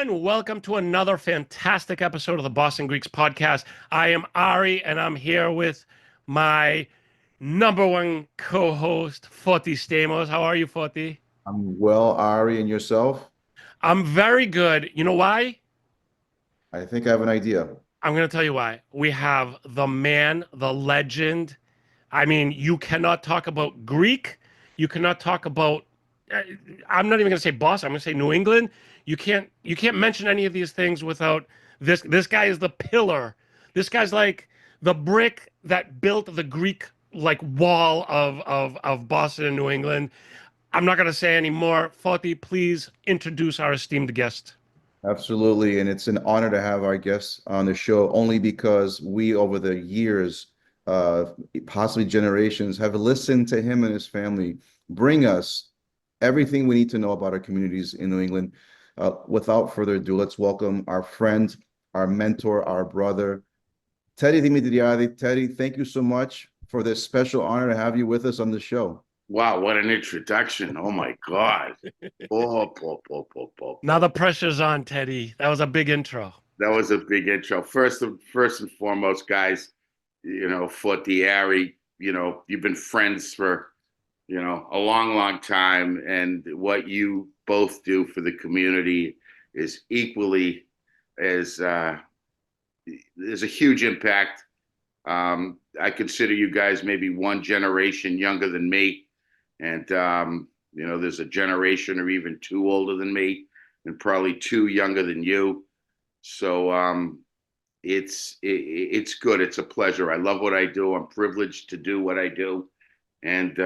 everyone. Welcome to another fantastic episode of the Boston Greeks podcast. I am Ari, and I'm here with my number one co-host, Forty Stamos. How are you, Forty? I'm well, Ari, and yourself? I'm very good. You know why? I think I have an idea. I'm going to tell you why. We have the man, the legend. I mean, you cannot talk about Greek. You cannot talk about. uh, I'm not even going to say Boston. I'm going to say New England. You can't mention any of these things without this. This guy is the pillar. This guy's like the brick that built the Greek like wall of Boston and New England. I'm not going to say any more. Foti, please introduce our esteemed guest. Absolutely. And it's an honor to have our guests on the show only because we, over the years, uh, possibly generations, have listened to him and his family bring us everything we need to know about our communities in New England. Without further ado, let's welcome our friend, our mentor, our brother, Teddy Demetriades. Teddy, thank you so much for this special honor to have you with us on the show. Wow, what an introduction. Oh my God. Now the pressure's on, Teddy. That was a big intro. That was a big intro. First and foremost, guys, for the Ari, you've been friends for, a long, long time. And what you both do for the community is equally as, there's a huge impact. I consider you guys maybe one generation younger than me. And, there's a generation or even two older than me and probably two younger than you. So it's good. It's a pleasure. I love what I do. I'm privileged to do what I do. And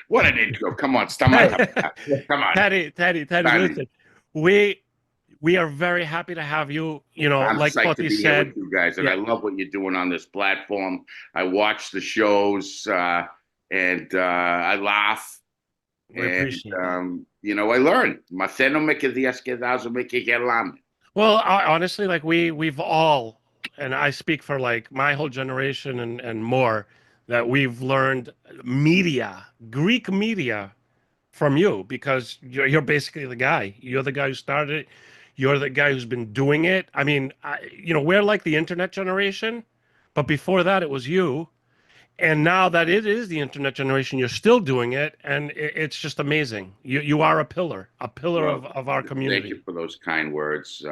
what an intro. Come on, come on. Teddy, listen. We are very happy to have you. I'm Like psyched to Foti be here said, with you guys. And yeah, I love what you're doing on this platform. I watch the shows and I laugh. we appreciate that. I learn. Mαθαίνω και διασκεδάζομαι και γελάμε. Well, honestly, like we've all, and I speak for like my whole generation and more, that we've learned media, Greek media, from you because you're basically the guy. You're the guy who started it. You're the guy who's been doing it. I mean, we're like the internet generation, but before that, it was you. And now that it is the internet generation, you're still doing it, and it's just amazing. You are a pillar Well, of our thank you community. for those kind words.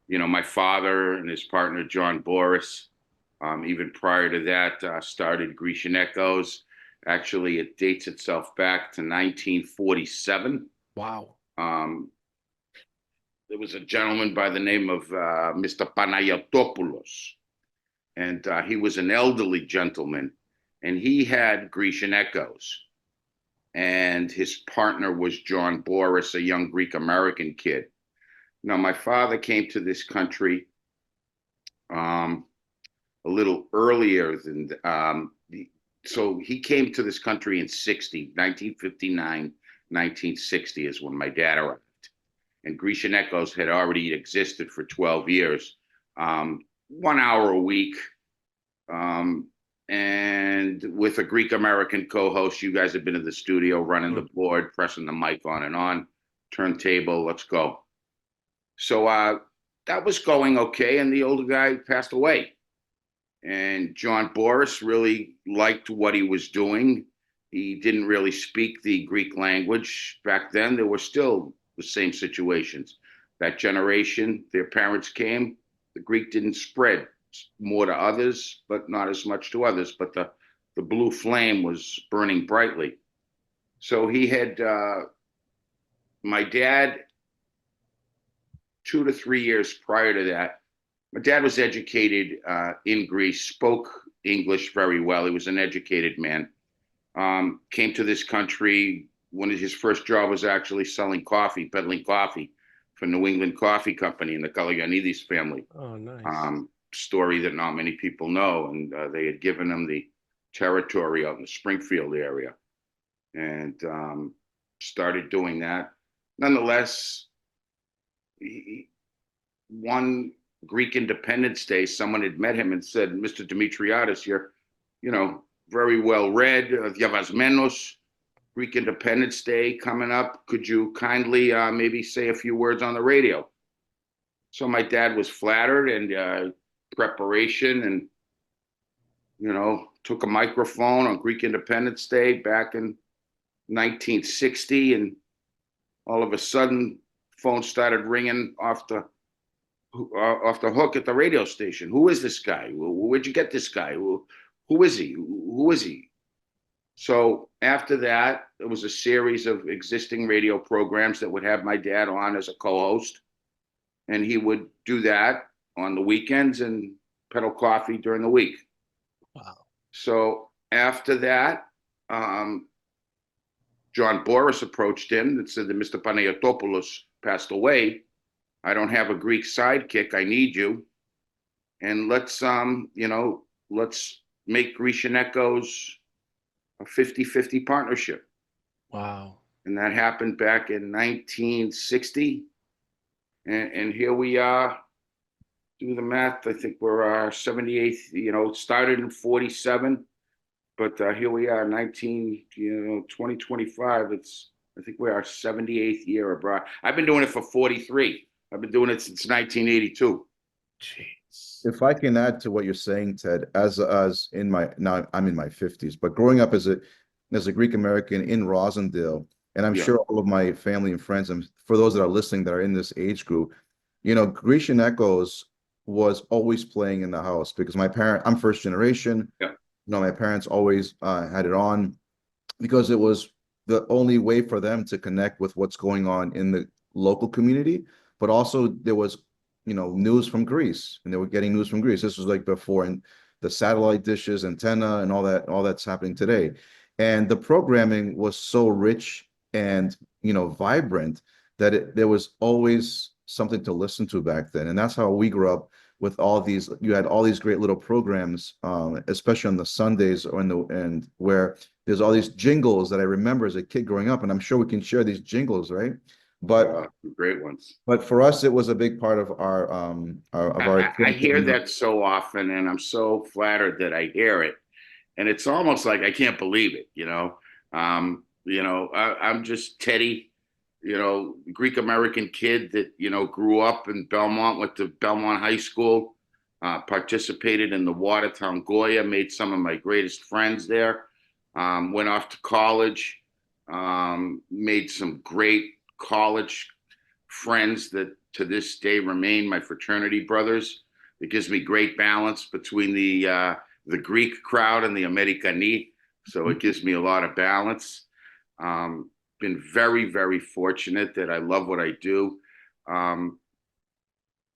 My father and his partner, John Boris, even prior to that, started Grecian Echoes. Actually, it dates itself back to 1947. Wow. There was a gentleman by the name of Mr. Panayotopoulos, and he was an elderly gentleman, and he had Grecian Echoes. And his partner was John Boris, a young Greek American kid. Now, my father came to this country a little earlier than so he came to this country in 1959, 1960 is when my dad arrived. And Grecian Echoes had already existed for 12 years, 1 hour a week. And with a Greek American co-host, you guys have been in the studio running the board, pressing the mic on and on, turntable, let's go. So that was going okay, and the older guy passed away. And John Boris really liked what he was doing. He didn't really speak the Greek language. Back then, there were still the same situations. That generation, their parents came, the Greek didn't spread. More to others, but not as much to others. But the blue flame was burning brightly. So he had my dad 2 to 3 years prior to that. My dad was educated in Greece, spoke English very well. He was an educated man. Came to this country. One of his first job was actually selling coffee, peddling coffee for New England Coffee Company and the Kalayanidis family. Oh, nice. Story that not many people know. And they had given him the territory out in the Springfield area and started doing that. Nonetheless, one Greek Independence Day, someone had met him and said, Mr. Demetriades, you're, very well read, diavasmenos, Greek Independence Day coming up. Could you kindly maybe say a few words on the radio? So my dad was flattered and preparation and, took a microphone on Greek Independence Day back in 1960. And all of a sudden, phone started ringing off the hook at the radio station. Who is this guy? Where'd you get this guy? Who is he? Who is he? So after that, it was a series of existing radio programs that would have my dad on as a co-host. And he would do that on the weekends and pedal coffee during the week. Wow. So after that, John Boris approached him and said that Mr. Panayotopoulos passed away. I don't have a Greek sidekick. I need you. And let's make Grecian Echoes a 50-50 partnership. Wow. And that happened back in 1960. And here we are. Do the math. I think we're our 78th, it started in 47, but here we are, 2025. I think we're our 78th year abroad. I've been doing it for 43. I've been doing it since 1982. Jeez. If I can add to what you're saying, Ted, now I'm in my 50s, but growing up as a Greek American in Rosendale, and I'm sure all of my family and friends, and for those that are listening that are in this age group, Grecian Echoes was always playing in the house because I'm first generation. Yeah. My parents always had it on because it was the only way for them to connect with what's going on in the local community. But also there was, news from Greece, and they were getting news from Greece. This was like before and the satellite dishes, antenna, and all that's happening today. And the programming was so rich and, vibrant that there was always something to listen to back then. And that's how we grew up with you had all these great little programs, especially on the Sundays and where there's all these jingles that I remember as a kid growing up, and I'm sure we can share these jingles, right? But great ones. But for us, it was a big part of our I hear that so often, and I'm so flattered that I hear it. And it's almost like I can't believe it, I'm just Teddy, Greek American kid that, grew up in Belmont, went to Belmont High School, participated in the Watertown Goya, made some of my greatest friends there, went off to college, made some great college friends that to this day remain my fraternity brothers. It gives me great balance between the Greek crowd and the Americani. So it gives me a lot of balance. Been very, very fortunate that I love what I do.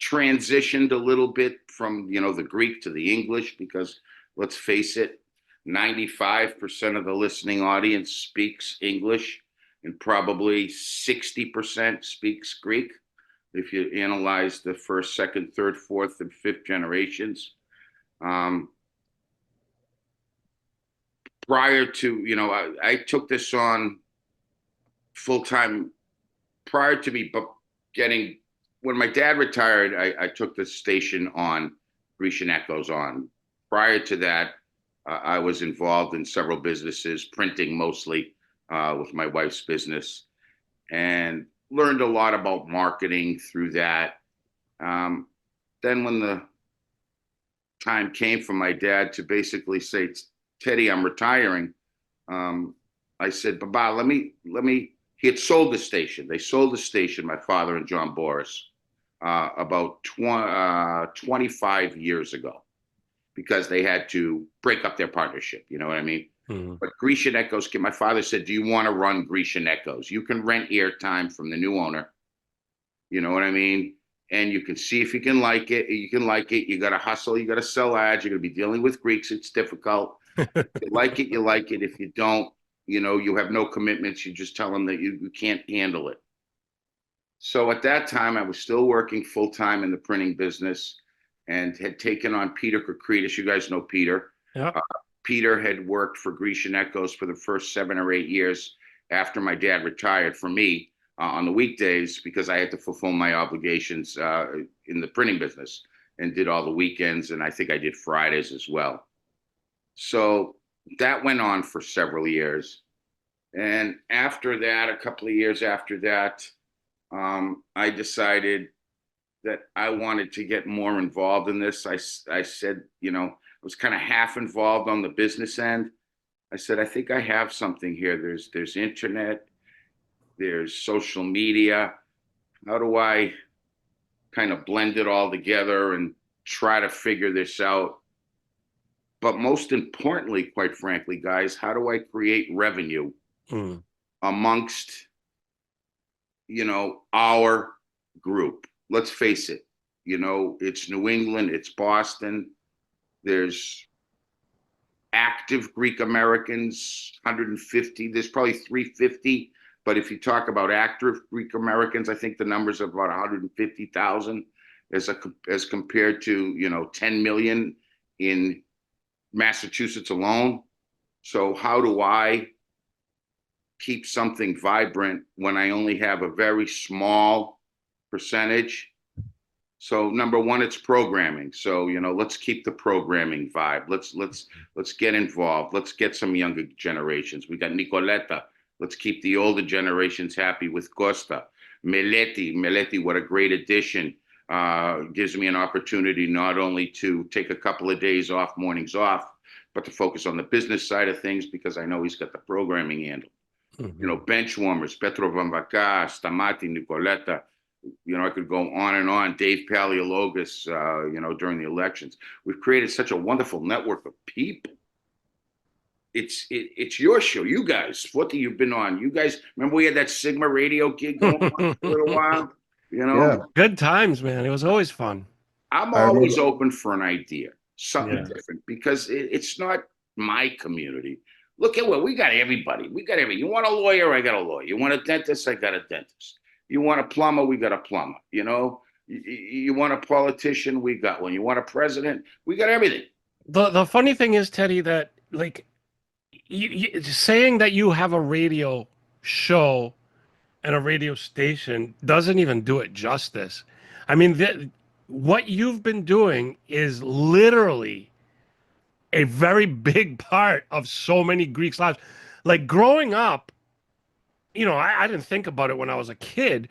Transitioned a little bit from, the Greek to the English because let's face it, 95% of the listening audience speaks English and probably 60% speaks Greek. If you analyze the first, second, third, fourth, and fifth generations. Prior to, I took this on full-time prior to me when my dad retired, I took the station on Grecian Echoes on. Prior to that, I was involved in several businesses, printing mostly with my wife's business, and learned a lot about marketing through that. Then when the time came for my dad to basically say, Teddy, I'm retiring. I said, Baba, let me, he had sold the station. They sold the station, my father and John Boris, about 25 years ago, because they had to break up their partnership. You know what I mean? Mm-hmm. But Grecian Echoes, my father said, do you want to run Grecian Echoes? You can rent airtime from the new owner. You know what I mean? And you can see if you can like it. You can like it. You got to hustle. You got to sell ads. You're going to be dealing with Greeks. It's difficult. If you like it, you like it. If you don't, you have no commitments. You just tell them that you can't handle it. So at that time, I was still working full time in the printing business and had taken on Peter Kokridis. You guys know Peter. Yeah. Peter had worked for Grecian Echoes for the first 7 or 8 years after my dad retired for me on the weekdays, because I had to fulfill my obligations in the printing business, and did all the weekends. And I think I did Fridays as well. So that went on for several years. And after that, a couple of years after that, I decided that I wanted to get more involved in this. I said, I was kind of half involved on the business end. I said, I think I have something here. There's internet, there's social media. How do I kind of blend it all together and try to figure this out? But most importantly, quite frankly, guys, how do I create revenue amongst, our group? Let's face it, it's New England, it's Boston. There's active Greek Americans, 150. There's probably 350. But if you talk about active Greek Americans, I think the numbers are about 150,000 as compared to 10 million in Massachusetts alone. So how do I keep something vibrant when I only have a very small percentage? So number one, it's programming. So let's keep the programming vibe. Let's get involved. Let's get some younger generations. We got Nicoletta. Let's keep the older generations happy with Costa. Meleti, what a great addition. Gives me an opportunity not only to take a couple of days off, mornings off, but to focus on the business side of things because I know he's got the programming handle. Bench warmers, Petro Vamvaca, Stamati, Nicoletta. I could go on and on. Dave Paleologus, during the elections. We've created such a wonderful network of people. It's your show. You guys, what have you been on? You guys, remember we had that Sigma radio gig going on for a little while? Yeah. Good times, man. It was always fun. I'm I always remember. open for an idea, something different, because it's not my community. Look at what we got. Everybody, we got everybody. You want a lawyer? I got a lawyer. You want a dentist? I got a dentist. You want a plumber? We got a plumber. You want a politician? We got one. You want a president? We got everything. The funny thing is, Teddy, that like saying that you have a radio show and a radio station doesn't even do it justice. I mean, what you've been doing is literally a very big part of so many Greeks' lives. Like growing up, I didn't think about it when I was a kid,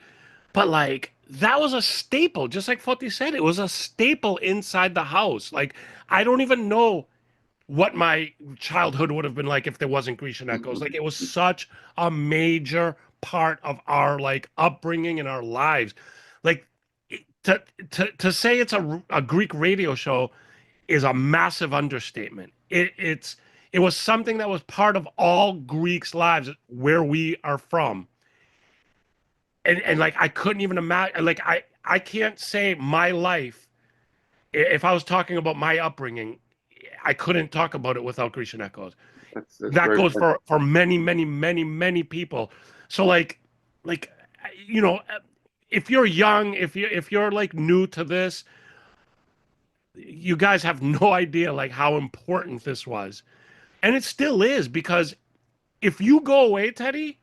but like that was a staple, just like Foti said, it was a staple inside the house. Like I don't even know what my childhood would have been like if there wasn't Grecian Echoes. Like it was such a major part of our like upbringing and our lives. Like to say it's a Greek radio show is a massive understatement. It was something that was part of all Greeks' lives where we are from. And like I couldn't even imagine, like I can't say my life if I was talking about my upbringing, I couldn't talk about it without Grecian Echoes. That's That goes for many, many, many, many people. So like if you're young, if you're like new to this, you guys have no idea like how important this was. And it still is, because if you go away, Teddy,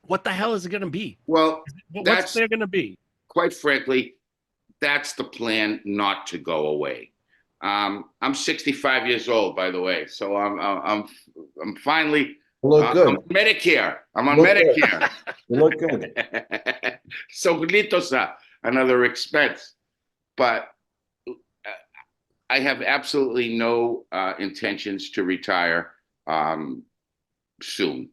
what the hell is it going to be? Well, What's there going to be? Quite frankly, that's the plan, not to go away. I'm 65 years old, by the way, so I'm finally Look good. I'm on Medicare. I'm on Look Medicare. Good. You look good. So another expense, but I have absolutely no intentions to retire soon.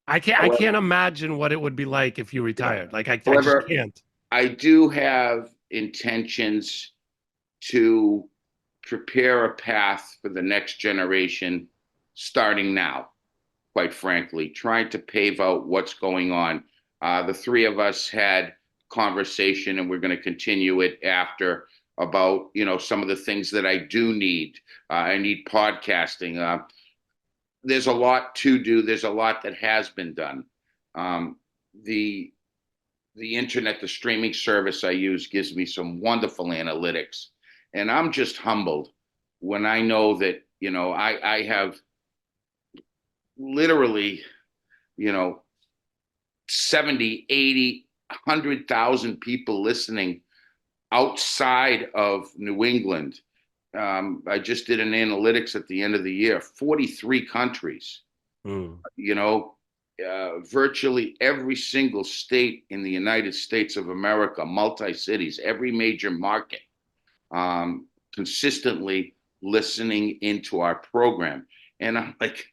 I can't imagine what it would be like if you retired. Like I just can't. I do have intentions to prepare a path for the next generation starting now, quite frankly, trying to pave out what's going on. The three of us had conversation, and we're going to continue it after, about some of the things that I do need. I need podcasting. There's a lot to do. There's a lot that has been done. The internet, the streaming service I use, gives me some wonderful analytics, and I'm just humbled when I know that I have literally 70, 80, 100,000 people listening outside of New England. I just did an analytics at the end of the year, 43 countries. virtually every single state in the United States of America, multi-cities, every major market, consistently listening into our program. And I'm like,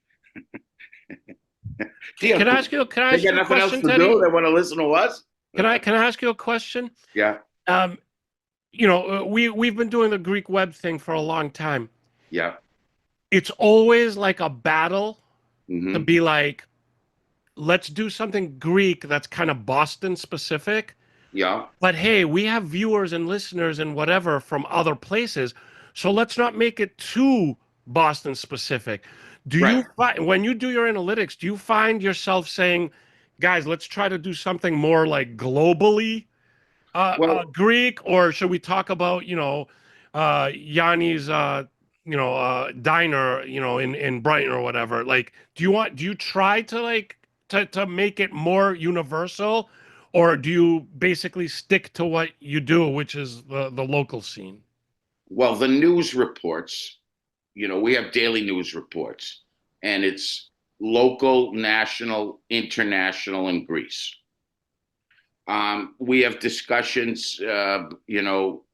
Can I ask you? Can I they ask got you a nothing else question, to Teddy? do. They want to listen to us. Can I ask you a question? Yeah, You know, we've been doing the Greek web thing for a long time. yeah. It's always like a battle to Hmm. be like, let's do something Greek that's kind of Boston specific. Yeah. But hey, we have viewers and listeners and whatever from other places. So let's not make it too Boston specific. Do Right. you find when you do your analytics, do you find yourself saying, guys, let's try to do something more like globally Well, Greek, or should we talk about, Yanni's, diner, in Brighton or whatever? Like, do you try to like to make it more universal, or do you basically stick to what you do, which is the local scene? well, the news reports, we have daily news reports, and it's local, national, international, and Greece. We have discussions,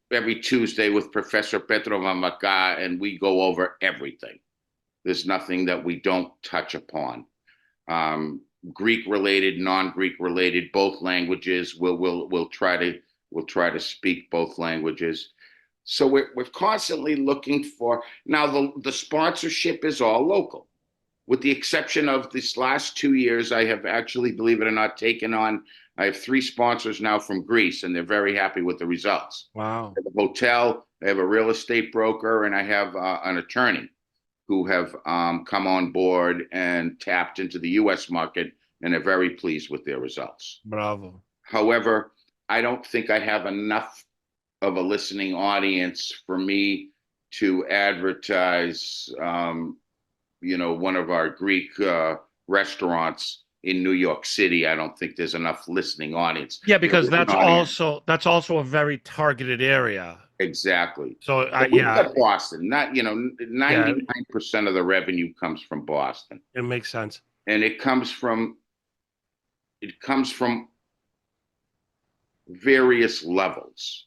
every Tuesday with Professor Petrova Maka, and we go over everything. There's nothing that we don't touch upon. Greek related, non-Greek related, both languages. We'll try to speak both languages. So we're constantly looking for now. The sponsorship is all local, with the exception of this last 2 years. I have actually, believe it or not, taken on. I have 3 sponsors now from Greece, and they're very happy with the results. Wow. I have a hotel, I have a real estate broker, and I have an attorney who have come on board and tapped into the U.S. market and are very pleased with their results. Bravo. However, I don't think I have enough of a listening audience for me to advertise, one of our Greek restaurants in New York City. I don't think there's enough listening audience. Yeah, because Listening audience. that's also a very targeted area. Exactly. So But we've yeah, got Boston. Not, yeah, 99% of the revenue comes from Boston, it makes sense. and it comes from various levels.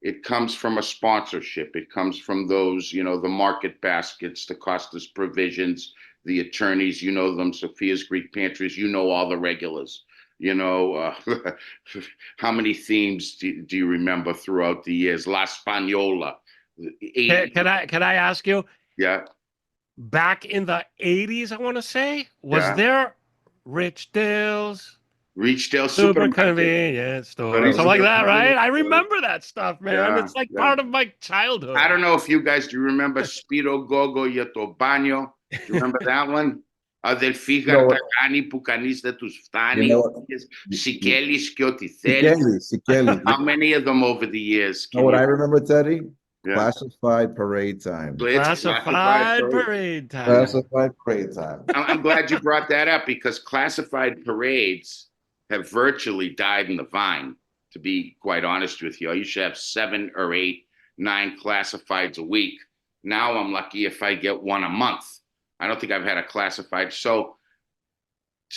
It comes from a sponsorship. It comes from those, the market baskets, the Costas provisions, the attorneys, them, Sophia's Greek Pantries, all the regulars. How many themes do you remember throughout the years? La Spagnola. Can I ask you, Yeah, back in the 80s, I want to say, was yeah. there Rich Dale's Reachdale Super Supermarket. Convenience Store? Rich Something like Dale that, right? I Supermarket. remember that stuff, man. Yeah, It's like yeah. part of my I childhood. don't know if you guys do you remember Spiro Gogo Yatobano. Do you remember that one? Del You know φύγαν τα what? κάνει που κανείς δεν τους You φτάνει. know what? Σικέλης και ό,τι θέλεις. Sikeli, Sikeli. How many of them over the years Know can what you? I remember, Teddy? Yeah. Classified parade time. It's Classified parade. parade time. Classified parade time. I'm glad you brought that up because classified parades have virtually died in the vine, to be quite honest with you. I used to have 7 or 8, 9 classifieds a week. Now I'm lucky if I get one a month. I don't think I've had a classified. So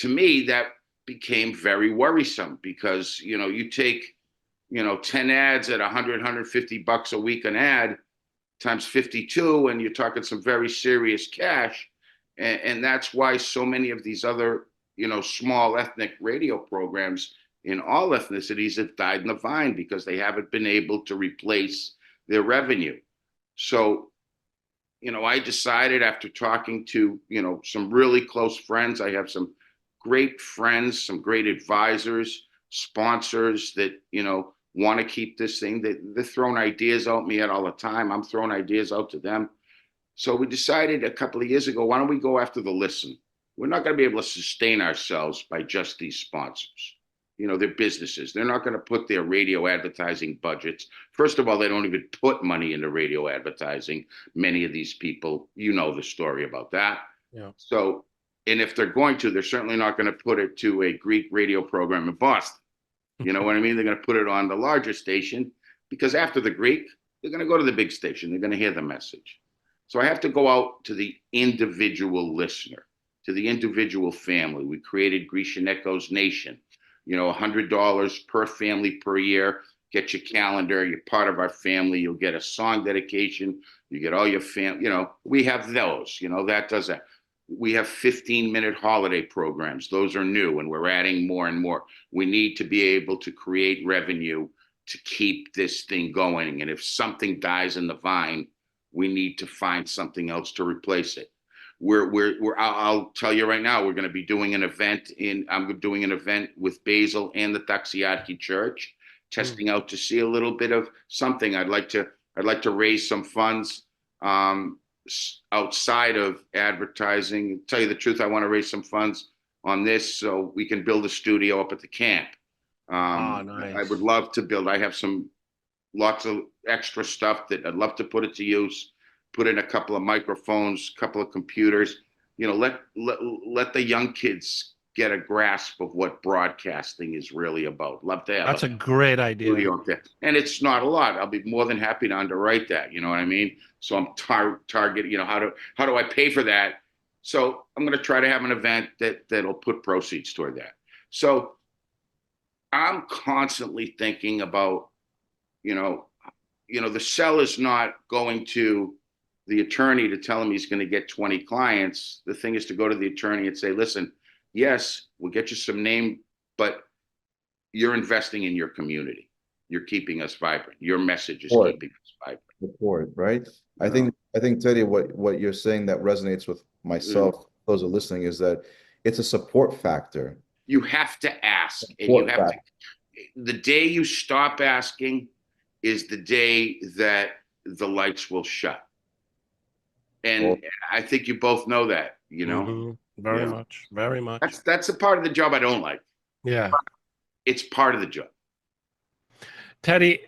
to me, that became very worrisome because, you take, 10 ads at 100, $150 a week an ad times 52, and you're talking some very serious cash. And that's why so many of these other, small ethnic radio programs in all ethnicities have died in the vine because they haven't been able to replace their revenue. So, I decided after talking to, some really close friends, I have some great friends, some great advisors, sponsors that, want to keep this thing. They're throwing ideas out me at all the time. I'm throwing ideas out to them. So we decided a couple of years ago, why don't we go after the listen? We're not going to be able to sustain ourselves by just these sponsors. They're businesses. They're not going to put their radio advertising budgets. First of all, they don't even put money into radio advertising. Many of these people, the story about that. Yeah. So, and if they're going to, they're certainly not going to put it to a Greek radio program in Boston. You know what I mean? They're going to put it on the larger station because after the Greek, they're going to go to the big station. They're going to hear the message. So I have to go out to the individual listener to the individual family. We created Grecian Echoes Nation. $100 per family per year. Get your calendar. You're part of our family. You'll get a song dedication. You get all your we have those. That does that. We have 15-minute holiday programs. Those are new, and we're adding more and more. We need to be able to create revenue to keep this thing going. And if something dies in the vine, we need to find something else to replace it. I'll tell you right now, we're going to be doing an event I'm doing an event with Basil and the Taxiarchy Church, testing out to see a little bit of something. I'd like to raise some funds outside of advertising. Tell you the truth, I want to raise some funds on this so we can build a studio up at the camp. Nice. I would love to build. I have lots of extra stuff that I'd love to put it to use. Put in a couple of microphones, a couple of computers. Let the young kids get a grasp of what broadcasting is really about. Love to have. That's a great idea. And it's not a lot. I'll be more than happy to underwrite that. You know what I mean? So I'm targeting. How do I pay for that? So I'm going to try to have an event that'll put proceeds toward that. So I'm constantly thinking about, the seller's not going to the attorney to tell him he's going to get 20 clients. The thing is to go to the attorney and say, listen, yes, we'll get you some name, but you're investing in your community. You're keeping us vibrant. Your message is keeping us vibrant. Support, right? I think Teddy, what you're saying that resonates with myself, those are listening, is that it's a support factor. You have to ask, and you have to. The day you stop asking is the day that the lights will shut. And I think you both know that, Very much. That's a part of the job I don't like. Yeah. It's part of the job. Teddy,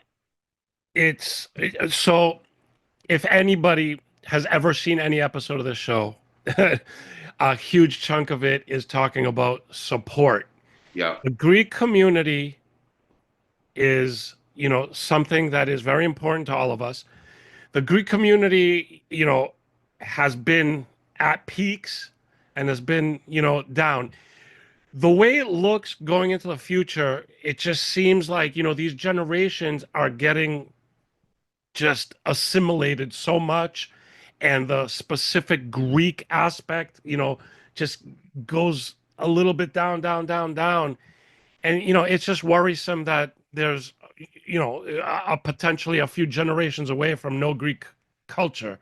so if anybody has ever seen any episode of this show, a huge chunk of it is talking about support. Yeah. The Greek community is, something that is very important to all of us. The Greek community, has been at peaks and has been, down. The way it looks going into the future, it just seems like, these generations are getting just assimilated so much, and the specific Greek aspect, just goes a little bit down. And, it's just worrisome that there's, potentially a few generations away from no Greek culture.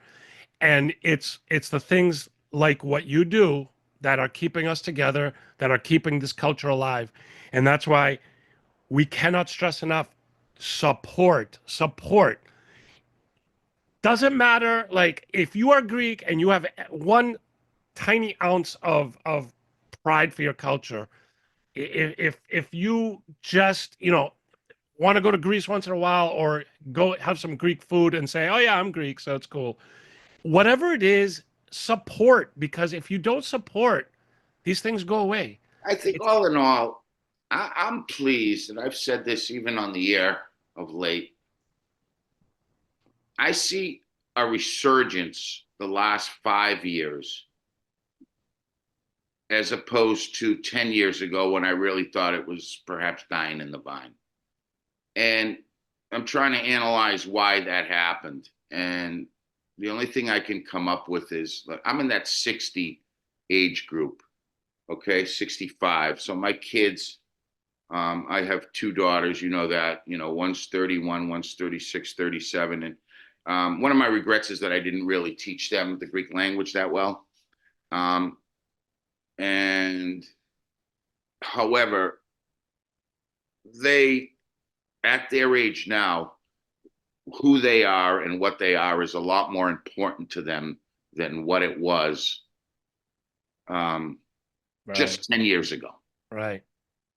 And it's the things like what you do that are keeping us together, that are keeping this culture alive. And that's why we cannot stress enough, support. Doesn't matter, like, if you are Greek and you have one tiny ounce of pride for your culture, if you just, want to go to Greece once in a while, or go have some Greek food and say, oh yeah, I'm Greek, so it's cool. Whatever it is, support, because if you don't support, these things go away. I think all in all, I'm pleased, and I've said this even on the air of late. I see a resurgence the last 5 years as opposed to 10 years ago when I really thought it was perhaps dying in the vine. And I'm trying to analyze why that happened. And the only thing I can come up with is, like, I'm in that 60 age group, okay, 65. So my kids, I have two daughters, that, one's 31, one's 36, 37. And one of my regrets is that I didn't really teach them the Greek language that well. And however, they, at their age now, who they are and what they are is a lot more important to them than what it was just 10 years ago. Right.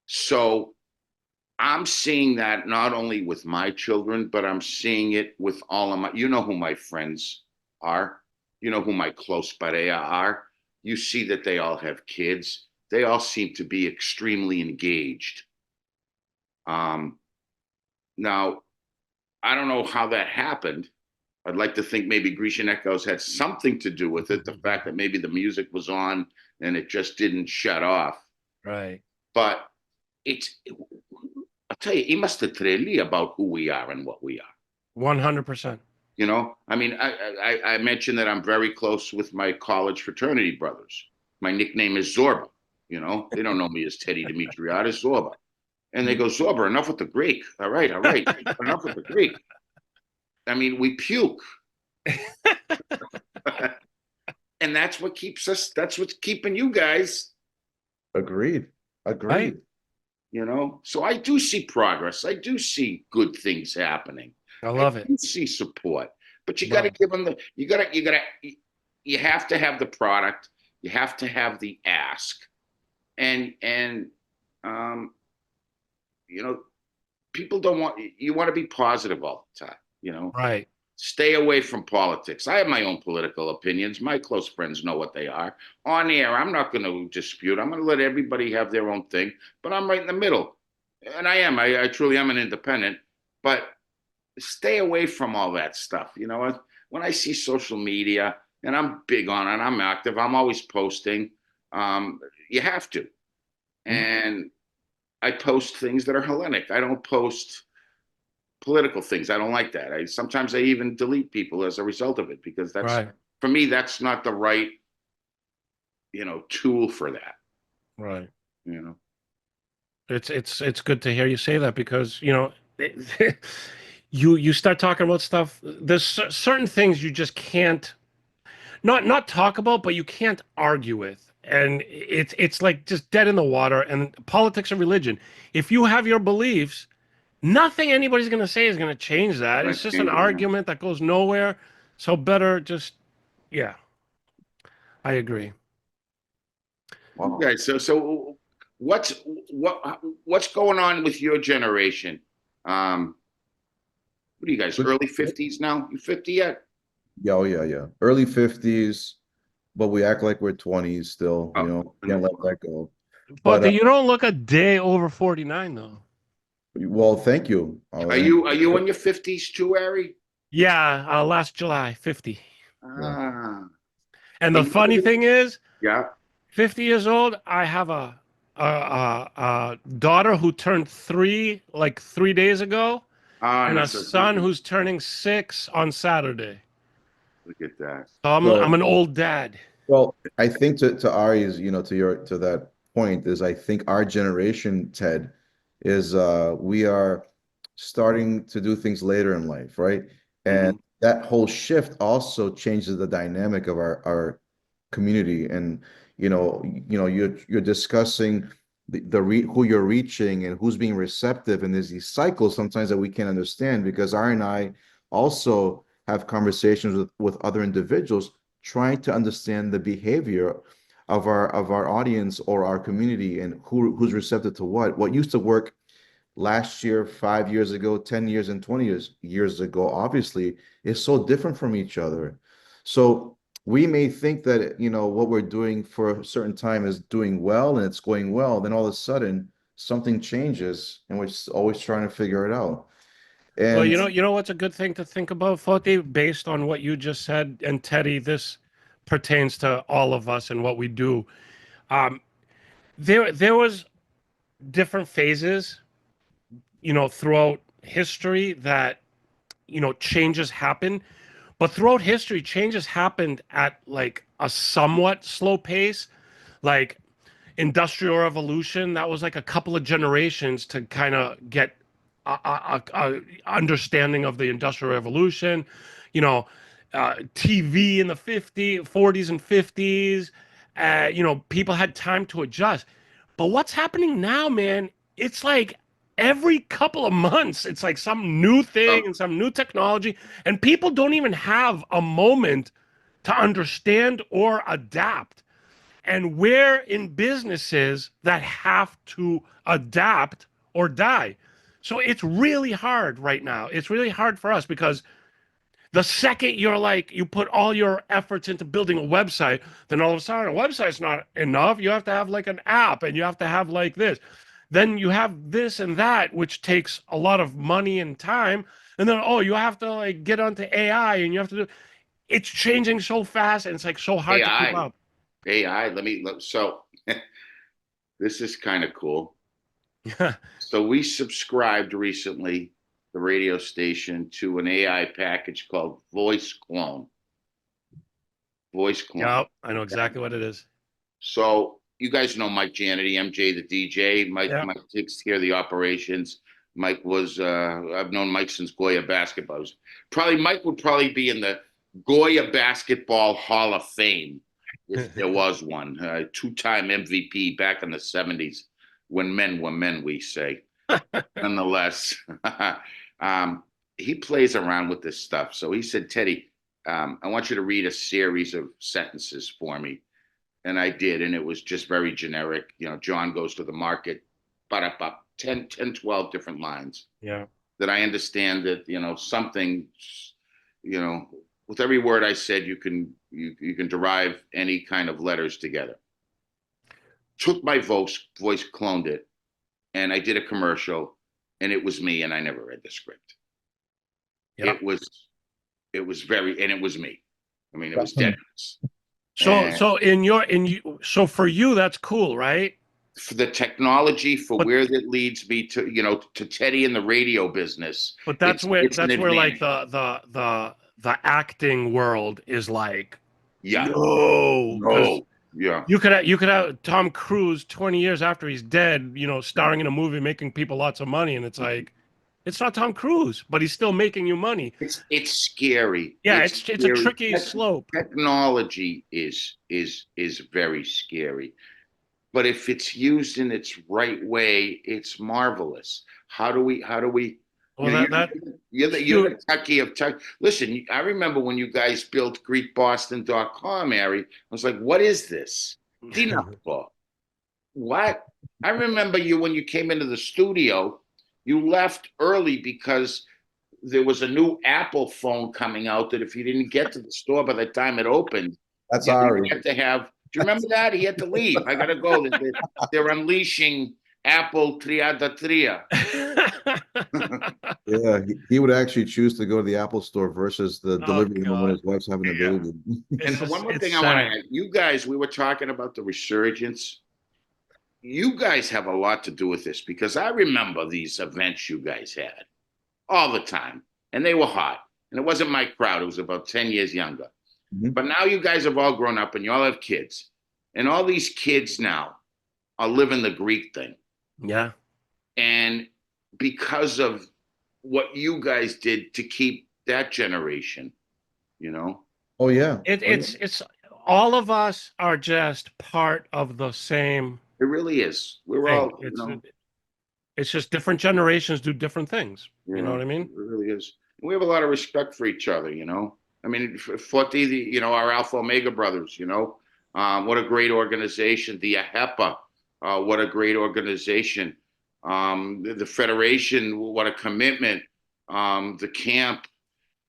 So I'm seeing that not only with my children, but I'm seeing it with all of my, who my friends are, who my close pareja are. You see that they all have kids. They all seem to be extremely engaged. Now, I don't know how that happened. I'd like to think maybe Grecian Echoes had something to do with it. The fact that maybe the music was on and it just didn't shut off. Right. But I'll tell you, he must have really about who we are and what we are. 100%. You know, I mean, I mentioned that I'm very close with my college fraternity brothers. My nickname is Zorba. You know, they don't know me as Teddy Demetriades, Zorba. And they go, Zorba, enough with the Greek. All right, enough with the Greek. I mean, we puke. And that's what keeps us, that's what's keeping you guys. Agreed. Right. You know, so I do see progress. I do see good things happening. I love I it. do see support, but you got Love to it. give them you have to have the product. You have to have the ask, and um, you know, people don't want you want to be positive all the time. You know, Right. stay away from politics. I have my own political opinions. My close friends know what they are. On air, I'm not going to dispute. I'm going to let everybody have their own thing, but I'm right in the middle. And I am. I truly am an independent, but stay away from all that stuff. You know, when I see social media, and I'm big on it, I'm active, I'm always posting. You have to. And I post things that are Hellenic. I don't post political things. I don't like that. Sometimes I even delete people as a result of it because that's Right. for me that's not the right tool for that. Right. You know. It's good to hear you say that because you start talking about stuff. There's certain things you just can't not talk about, but you can't argue with, and it's like just dead in the water. And politics and religion. If you have your beliefs, nothing anybody's going to say is going to change that. It's just an argument that goes nowhere. So better just, yeah, I agree. Wow. Okay, so what's what's going on with your generation? What are you guys? Early 50s now? You 50 yet? Yeah, oh, yeah. Early 50s, but we act like we're 20s still, you know, can't let that go. But But you don't look a day over 49 though. well, thank you. Are you in your 50s too, Ari? Yeah, last July, 50. Ah. And the funny thing is, Yeah. 50 years old, I have a daughter who turned 3 like 3 days ago, and a son who's turning 6 on Saturday. Look at that. So I'm an old dad. Well, I think to Ari's, to that point is I think our generation, Ted, is we are starting to do things later in life, right? And that whole shift also changes the dynamic of our community. And you're discussing who you're reaching and who's being receptive, and there's these cycles sometimes that we can't understand because Ari and I also have conversations with other individuals trying to understand the behavior of our audience or our community and who's receptive to what used to work last year, 5 years ago, 10 years, and 20 years ago, obviously, is so different from each other. So we may think that, what we're doing for a certain time is doing well and it's going well. Then all of a sudden, something changes and we're just always trying to figure it out. Well, And you know what's a good thing to think about, Foti, based on what you just said, and Teddy, this pertains to all of us and what we do. Um, there was different phases, throughout history that, changes happen. But throughout history, changes happened at like a somewhat slow pace. Like industrial revolution, that was like a couple of generations to kind of get a understanding of the industrial revolution. TV in the 50s, 40s and 50s. People had time to adjust. But what's happening now, man? It's like every couple of months, it's like some new thing and some new technology, and people don't even have a moment to understand or adapt. And we're in businesses that have to adapt or die. So it's really hard right now. It's really hard for us because the second you put all your efforts into building a website, then all of a sudden a website's not enough. You have to have like an app and you have to have like this. Then you have this and that, which takes a lot of money and time. And then, you have to like get onto AI and you have to do it's changing so fast and it's like so hard to keep AI. up. AI. So this is kind of cool. So we subscribed recently, the radio station, to an AI package called Voice Clone. Voice Clone. Yeah, I know exactly what it is. So you guys know Mike Janity, MJ, the DJ. Mike takes care of the operations. Mike was I've known Mike since Goya basketball. Mike would probably be in the Goya Basketball Hall of Fame if there was one. Two-time MVP back in the 70s when men were men, we say. Nonetheless, he plays around with this stuff. So he said, Teddy, I want you to read a series of sentences for me. And I did, and it was just very generic. John goes to the market, but 10, 12 different lines. Yeah. That I understand that, something, with every word I said, you can derive any kind of letters together. Took my voice, cloned it, and I did a commercial, and it was me, and I never read the script. Yeah. It was and it was me. I mean, it was dead. So for you, that's cool, right? For the technology, where that leads me to, to Teddy in the radio business. But that's where like the acting world is like, no, yeah. You could have Tom Cruise 20 years after he's dead, starring in a movie, making people lots of money, and it's like, it's not Tom Cruise, but he's still making you money. It's scary. Yeah, it's a tricky slope. Technology is very scary, but if it's used in its right way, it's marvelous. How do we? Well, you're the techie of tech. Listen, I remember when you guys built GreekBoston.com, Ari. I was like, what is this? What? I remember when you came into the studio. You left early because there was a new Apple phone coming out that if you didn't get to the store by the time it opened, that's Ari. You had to have. Do you remember that? He had to leave. I gotta go. They're unleashing Apple Triada Tria. Yeah, he would actually choose to go to the Apple store versus the delivery when his wife's having a baby. And one more thing I want to add. You guys, we were talking about the Resurgence. You guys have a lot to do with this because I remember these events you guys had all the time, and they were hot. And it wasn't my crowd. It was about 10 years younger. Mm-hmm. But now you guys have all grown up and you all have kids. And all these kids now are living the Greek thing. Yeah. And because of what you guys did to keep that generation, Oh, yeah. It's all of us are just part of the same. It really is. We're all, it's just different generations do different things. You know what I mean? It really is. And we have a lot of respect for each other, I mean, Forti, our Alpha Omega brothers, what a great organization. The AHEPA, what a great organization. The Federation, what a commitment. The camp,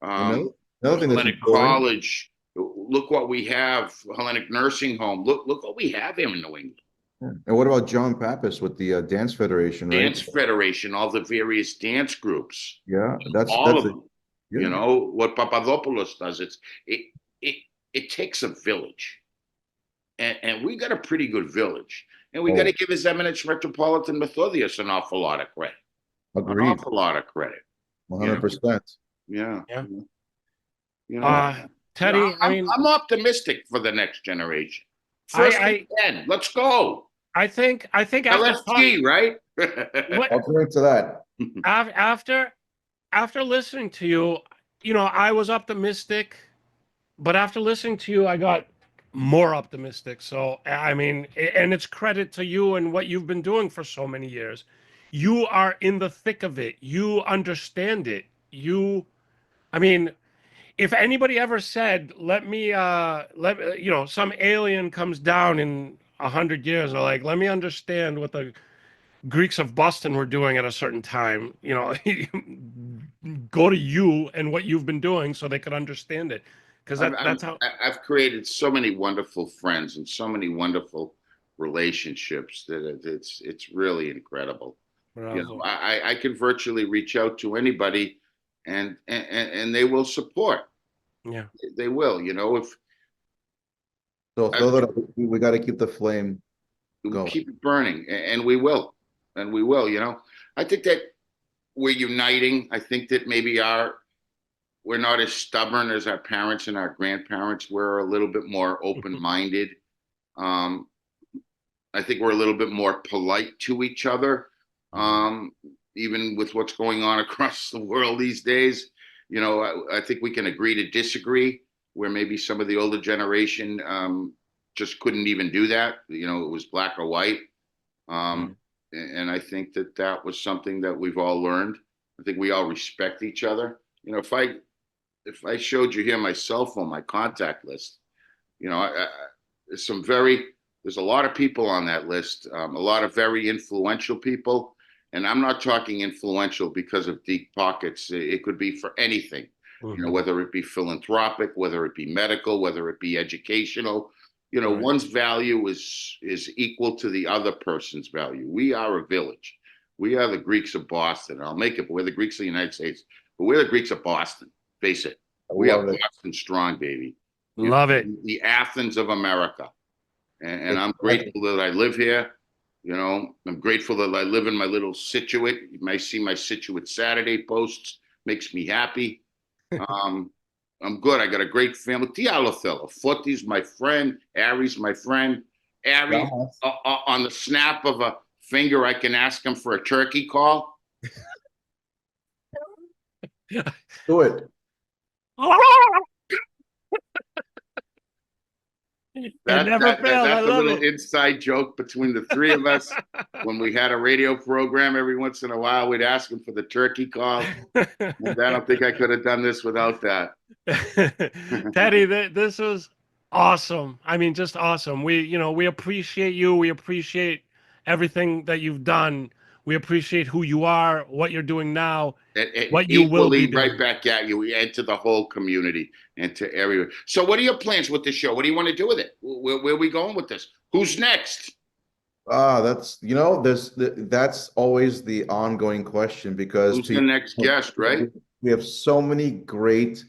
another thing Hellenic College. Look what we have. Hellenic Nursing Home. Look what we have here in New England. And what about John Pappas with the Dance Federation, right? Dance Federation, all the various dance groups. Yeah, that's all of them. Yeah. What Papadopoulos does. It takes a village, and we got a pretty good village, and we got to give His Eminence Metropolitan Methodius an awful lot of credit. Agreed. An awful lot of credit. 100%. Yeah. Teddy, I'm optimistic for the next generation. First and 10. Let's go. I think LFG, right? I'll turn to that. After listening to you, I was optimistic, but after listening to you, I got more optimistic. So, I mean, and it's credit to you and what you've been doing for so many years. You are in the thick of it. You understand it. If anybody ever said, some alien comes down in 100 years, or like, let me understand what the Greeks of Boston were doing at a certain time, go to you and what you've been doing so they could understand it. Because that's how I've created so many wonderful friends and so many wonderful relationships that it's really incredible. I can virtually reach out to anybody and they will support. Yeah, they will. So throw that up. We got to keep the flame We'll going. keep it burning, and we will, and we will. I think that we're uniting. I think that maybe we're not as stubborn as our parents and our grandparents. We're a little bit more open-minded. Um, I think we're a little bit more polite to each other, even with what's going on across the world these days. I think we can agree to disagree, where maybe some of the older generation just couldn't even do that. It was black or white. And I think that was something that we've all learned. I think we all respect each other. If I showed you here my cell phone, my contact list, there's there's a lot of people on that list, a lot of very influential people. And I'm not talking influential because of deep pockets. It could be for anything, whether it be philanthropic, whether it be medical, whether it be educational. One's value is equal to the other person's value. We are a village. We are the Greeks of Boston. I'll make it, but we're the Greeks of the United States. But we're the Greeks of Boston. Face it. We are Boston strong, baby. Love it. The Athens of America. And I'm grateful that I live here. I'm grateful that I live in my little Situate. You might see my Situate Saturday posts. Makes me happy. I'm good. I got a great family. Tialothello. Footy's my friend. Ari's my friend. Ari, on the snap of a finger, I can ask him for a turkey call. Do it. That never fails. I That's a love little it. inside joke between the three of us. When we had a radio program, every once in a while, we'd ask him for the turkey call. And I don't think I could have done this without that. Teddy, this was awesome. I mean, just awesome. We appreciate you. We appreciate everything that you've done. We appreciate who you are, what you're doing now, what you will be doing. Right back at you, and to the whole community and to everyone. So what are your plans with the show? What do you want to do with it? Where are we going with this? Who's next? That's always the ongoing question, because who's the next guest, right? We have so many great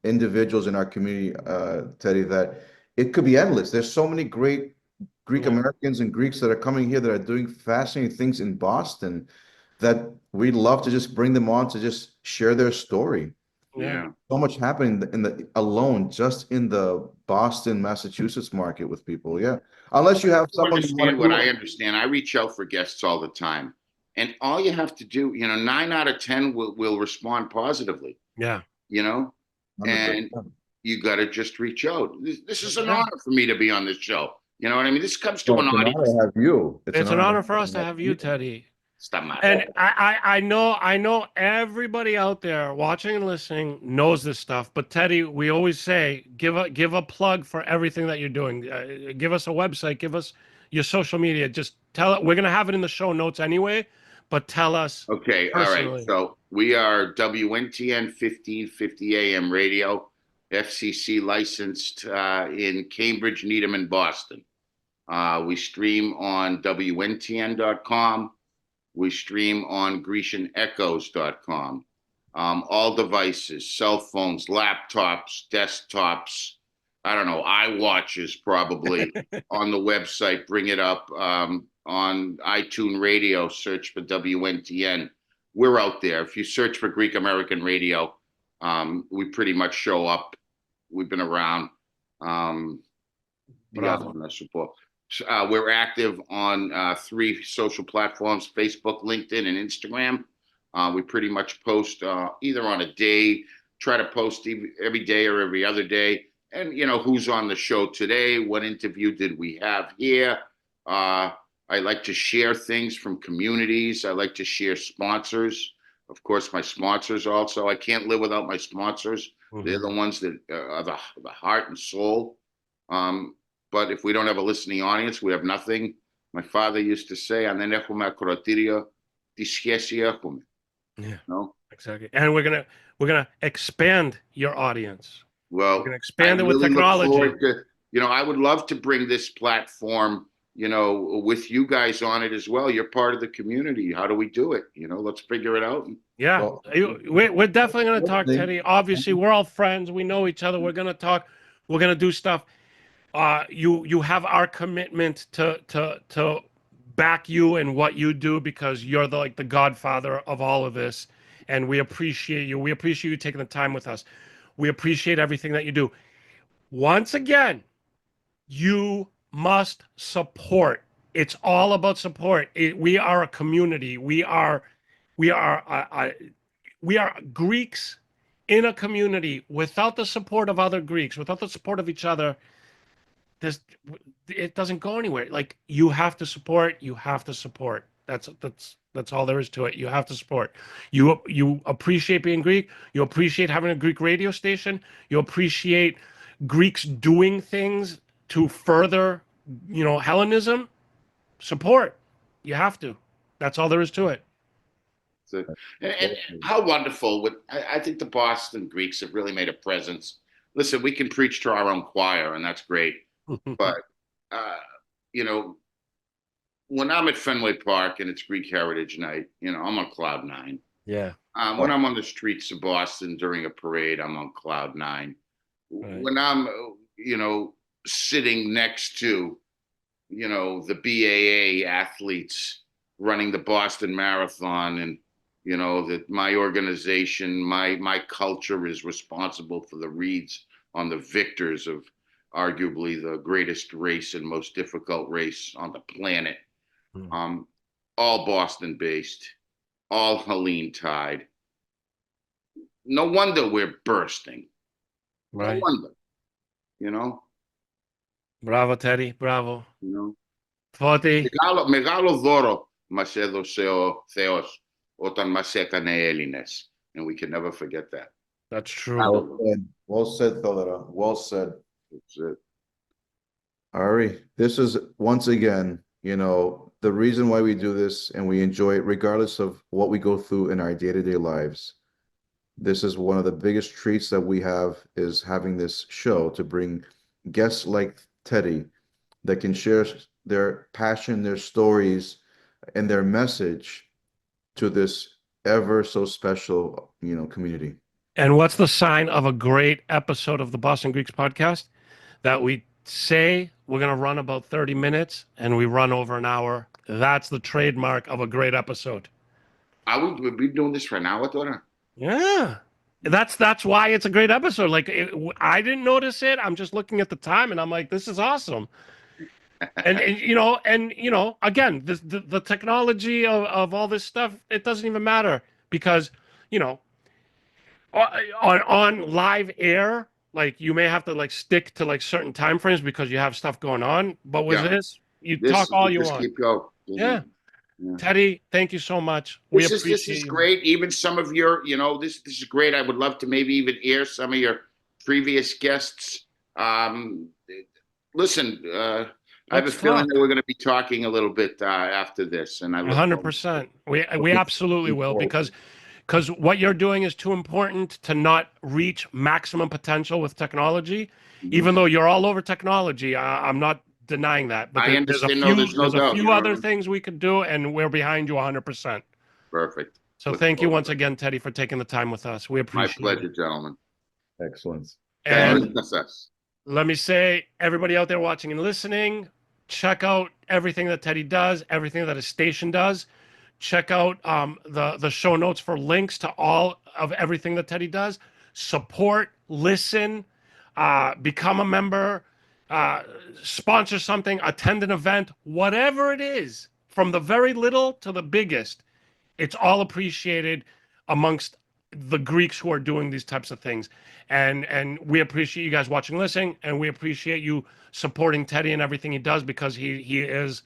individuals in our community, Teddy, that it could be endless. There's so many great Greek Americans and Greeks that are coming here that are doing fascinating things in Boston, that we'd love to just bring them on to just share their story. Yeah. So much happening alone just in the Boston, Massachusetts market with people. Yeah. Unless you have someone. I understand. I reach out for guests all the time. And all you have to do, 9 out of 10 will respond positively. Yeah. 100%. And you got to just reach out. This is an honor for me to be on this show. You know what I mean? This comes to an audience. It's an honor to have you. It's an honor for us to have you, Teddy. And I know everybody out there watching and listening knows this stuff, but Teddy, we always say, give a plug for everything that you're doing. Give us a website, give us your social media. Just tell it. We're going to have it in the show notes anyway, but tell us. Okay. Personally. All right. So we are WNTN 1550 AM radio, FCC licensed in Cambridge, Needham, and Boston. We stream on WNTN.com. We stream on GrecianEchoes.com. All devices, cell phones, laptops, desktops, I don't know, iWatches probably on the website. Bring it up on iTunes Radio, search for WNTN. We're out there. If you search for Greek American Radio, we pretty much show up. We've been around. Support. We're active on 3 social platforms: Facebook, LinkedIn, and Instagram. We pretty much post either on a day, try to post every day or every other day. And, who's on the show today? What interview did we have here? I like to share things from communities. I like to share sponsors. Of course, my sponsors also. I can't live without my sponsors. Mm-hmm. They're the ones that are the heart and soul. But if we don't have a listening audience, we have nothing. My father used to say, "Αν δεν έχουμε ακροατήριο, τι σχέση έχουμε." Yeah, no? Exactly. And we're gonna expand your audience. Well, we're gonna expand it with technology. I would love to bring this platform, with you guys on it as well. You're part of the community. How do we do it? Let's figure it out. Yeah, we're definitely gonna talk, Teddy. Obviously, we're all friends. We know each other. We're gonna talk. We're gonna do stuff. you have our commitment to back you and what you do, because you're the godfather of all of this, and we appreciate you. We appreciate you taking the time with us. We appreciate everything that you do. Once again, you must support. It's all about support. We are a community. We are Greeks in a community. Without the support of other Greeks, without the support of each other, this it doesn't go anywhere. Like, you have to support. You have to support. That's all there is to it. You have to support. You appreciate being Greek. You appreciate having a Greek radio station. You appreciate Greeks doing things to further, Hellenism. Support. You have to. That's all there is to it. So, and how wonderful! I think the Boston Greeks have really made a presence. Listen, we can preach to our own choir, and that's great. But you know, when I'm at Fenway Park and it's Greek Heritage Night, I'm on cloud nine. Yeah. When I'm on the streets of Boston during a parade, I'm on cloud nine. Right. When I'm, sitting next to, the BAA athletes running the Boston Marathon, and that my organization, my culture is responsible for the reads on the victors of arguably the greatest race and most difficult race on the planet. All Boston based, all Helene tide. No wonder we're bursting. Right. No wonder, Bravo, Teddy. Bravo. Forty. Megalo δώρο μας έδωσε ο Θεός όταν μας έκανε Έλληνες. And we can never forget that. That's true. Well said, Thodora. Well said. That's it. Ari, this is once again, the reason why we do this, and we enjoy it regardless of what we go through in our day-to-day lives. This is one of the biggest treats that we have, is having this show to bring guests like Teddy that can share their passion, their stories, and their message to this ever so special, community. And what's the sign of a great episode of the Boston Greeks podcast? That we say we're going to run about 30 minutes and we run over an hour. That's the trademark of a great episode. Are we doing this for an hour, Dora? Yeah. That's why it's a great episode. Like, I didn't notice it. I'm just looking at the time and I'm like, this is awesome. and again, the technology of all this stuff, it doesn't even matter, because, on live air, like, you may have to stick to certain time frames because you have stuff going on. But with this, talk all you want. Keep going. Yeah. Teddy, thank you so much. This is great. Even some of your, this is great. I would love to maybe even air some of your previous guests. Listen, I have a feeling that we're going to be talking a little bit after this, and I 100%. We absolutely will, because what you're doing is too important to not reach maximum potential with technology. Even though you're all over technology, I'm not denying that. But there's a few other things we could do, and we're behind you 100%. Perfect. So thank you once again, Teddy, for taking the time with us. We appreciate it. My pleasure, gentlemen. Excellent. And let me say, everybody out there watching and listening, check out everything that Teddy does, everything that his station does. Check out the show notes for links to all of everything that Teddy does. Support, listen, become a member, sponsor something, attend an event, whatever it is, from the very little to the biggest. It's all appreciated amongst the Greeks who are doing these types of things. And we appreciate you guys watching, listening, and we appreciate you supporting Teddy and everything he does, because he is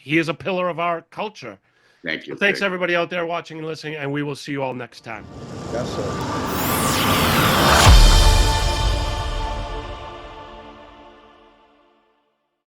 he is a pillar of our culture. Thank you. So thanks everybody out there watching and listening, and we will see you all next time. Yes, sir.